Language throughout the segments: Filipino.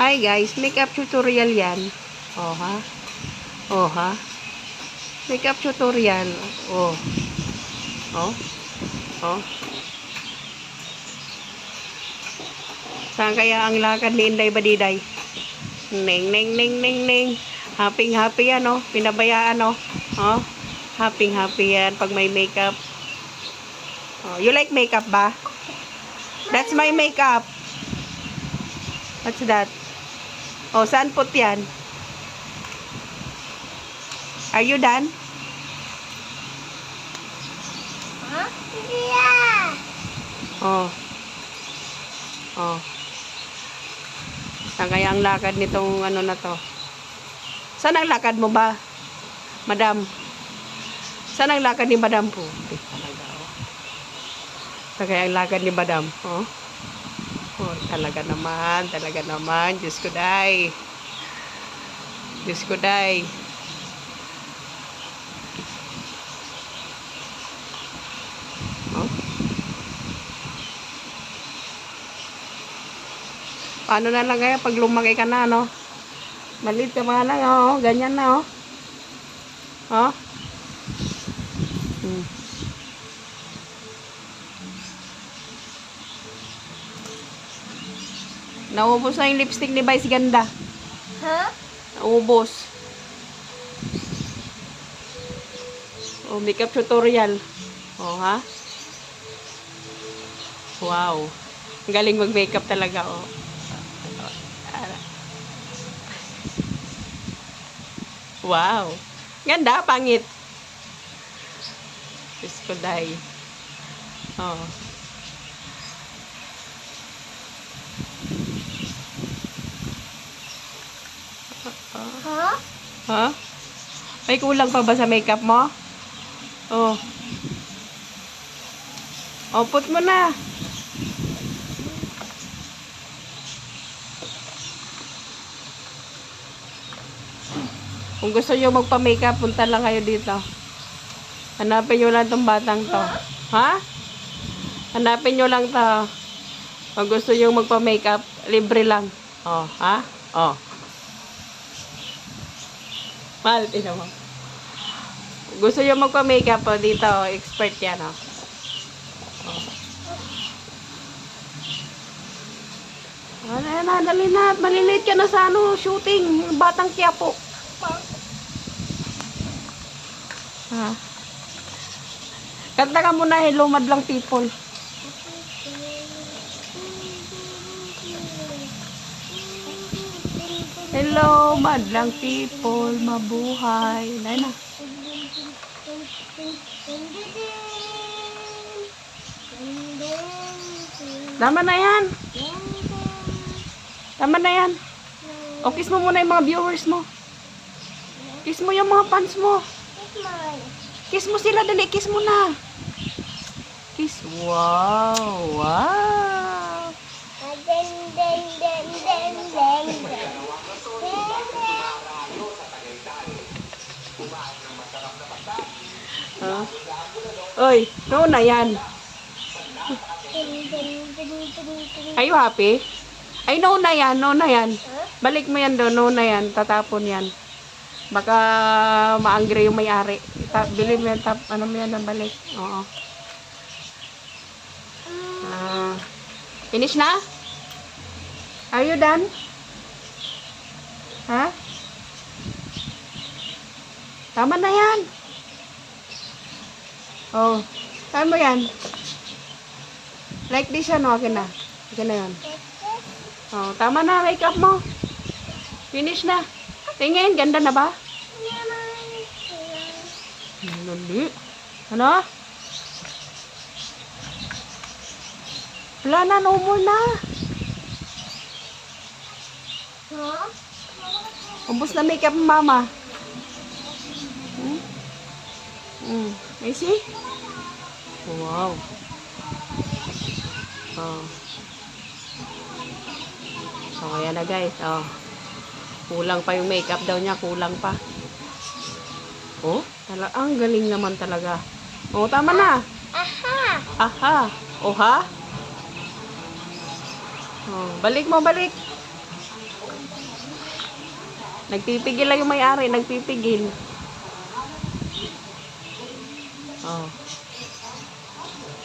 Hi guys, makeup tutorial yan. Oh ha? Oh ha? Makeup tutorial. Oh. Oh. Oh. Saan kaya ang lakad ni Inday Badiday? Ning ning ning ning ning. Happy happy yan oh. Pinabayaan oh. Oh. Happy happy yan pag may makeup. Oh, you like makeup ba? That's my makeup. What's that? Oh, saan put yan? Are you done? Huh? Yeah. Oh. Oh. Saan kaya ang lakad nitong ano na to? Saan ang lakad mo ba? Madam? Saan ang lakad ni Madam po? Talaga, oh. Saan kaya ang lakad ni Madam? Oh. Oh, talaga naman. Diyos ko day. Diyos ko day. Oh. Paano na lang kaya pag lumaki ka na, no? Maliit ka pa lang, oh. Ganyan na, oh. Oh. Hmm. Naubos na yung lipstick ni Vice Ganda. Huh? Naubos. Oh, makeup tutorial. Oh, ha? Wow. Ang galing mag-makeup talaga, oh. Wow. Ganda, pangit. Diyos ko, day. Oh. Huh? Ha? May kulang pa ba sa makeup mo? Oh. Oh, put mo na. Kung gusto nyo magpa-makeup, punta lang kayo dito. Hanapin nyo lang tong batang to. Ha? Hanapin nyo lang to. Kung gusto nyo magpa-makeup, libre lang. Oh, ha? Oh. Mahal, tingnan mo. Gusto nyo magpa-makeup po dito, expert yan, oh. Oh. Ano na, dali na. Malilate ka na sa ano, shooting. Batang Quiapo. Ha? Kanta ka muna, hello, madlang people. Hello, madlang people, mabuhay. Nay na. Tama na yan. Tama na yan. O, kiss mo muna yung mga viewers mo. Kiss mo yung mga fans mo. Kiss mo sila, dali. Kiss mo na. Kiss. Wow. Wow. Huh? Oy, no na yan. Are you happy? Ay, no na yan, no na yan. Balik mo yan doon, no na yan. Tatapon yan. Baka maangre yung may-ari. Bili mo yan, ano mo yan, balik. Oo. Finish na? Are you done? Ha? Tama na yan. Oh. Tama mo yan. Like this yan, okay na. Okay na yan. Oh, tama na, makeup mo. Finish na. Tingin, ganda na ba? Hindi. Ano? Wala na, no more na. Huh? Ubus na makeup mo, mama. I see? Wow. Oh. So, ayan na guys. Oh. Kulang pa yung makeup daw niya. Kulang pa. Oh, ang galing naman talaga. Oh, tama na. Aha! Aha. Oh, ha? Oh, balik mo, balik. Nagpipigil lang yung may-ari. Nagpipigil. Oh.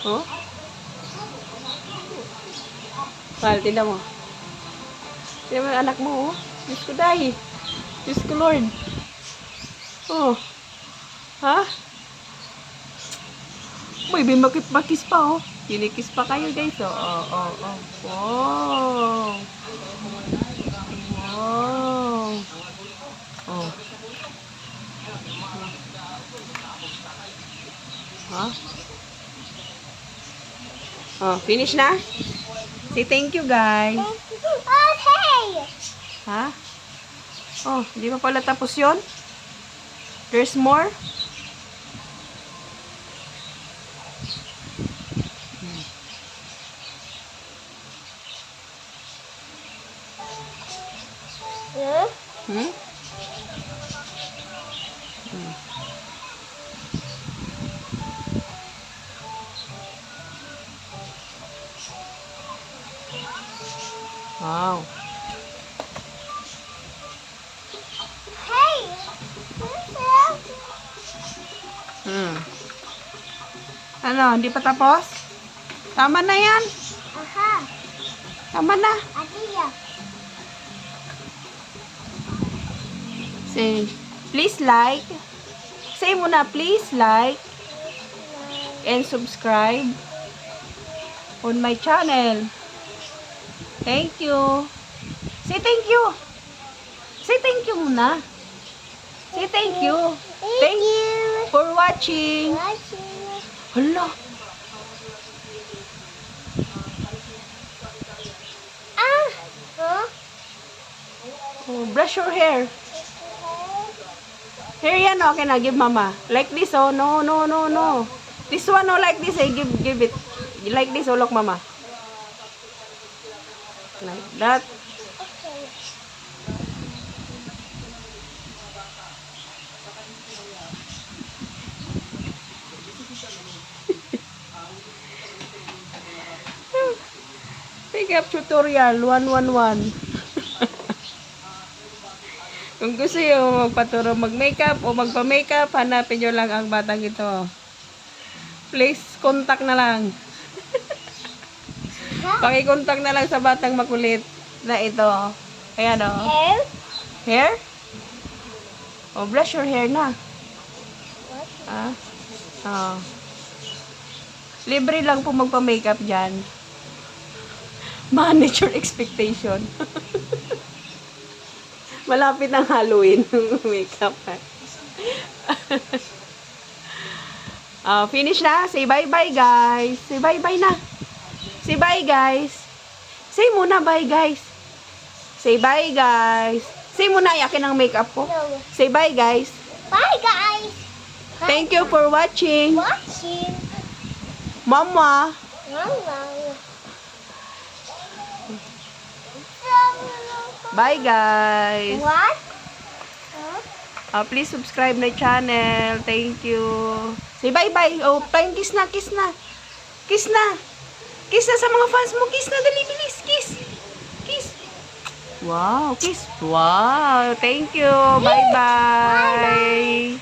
Oh? Mahal, tingnan mo. Tingnan mo yung anak mo, oh. Diyos ko, dahi. Diyos ko, Lord. Oh. Ha? Uy, bimakit-makis pa, oh. Kinikis pa kayo, guys, oh. Oh, oh, oh. Wow. Wow. Oh. Ha? Oh, finish na? Say thank you, guys. Okay. Ha? Oh, di pa pala tapos yon? There's more? Huh? Hmm? Wow. Hey. Hmm. Ano, hindi pa tapos? Tama na yan. Aha. Tama na. Adiya. Say, please like. Say muna, please like and subscribe on my channel. Thank you. Say thank you. Say thank you muna. Say thank you. Thank you. For watching. Watching. Hala. Ah. Huh? Oh, brush your hair. Here yan, okay na. Give mama. Like this, oh. No, no, no, no. This one, oh, like this, eh. Give it. Like this, oh, look, mama. Like that. Okay. Pick up tutorial 111. Kung gusto nyo magpaturo mag-makeup o magpa-makeup, hanapin nyo lang ang batang ito. Please, contact na lang. Paki-contact na lang sa batang makulit na ito. Ayan, o. Hair. Hair? O, brush your hair na. What? Ah? Oh. Libre lang po magpa-makeup dyan. Manage your expectation. Malapit ng Halloween. Makeup. Finish na. Say bye-bye, guys. Say bye-bye na. Say bye, guys. Say muna bye, guys. Say bye, guys. Say muna, yakin ang makeup ko. No. Say bye, guys. Bye, guys. Thank you for watching. Watching. Mama. Mama. Bye, guys. What? Huh? Please subscribe my channel. Thank you. Say bye-bye. Oh, time kiss na, kiss na. Kiss na. Kiss na sa mga fans mo. Kiss na, dali, bilis. Kiss. Kiss. Wow, kiss. Wow, thank you. Bye-bye.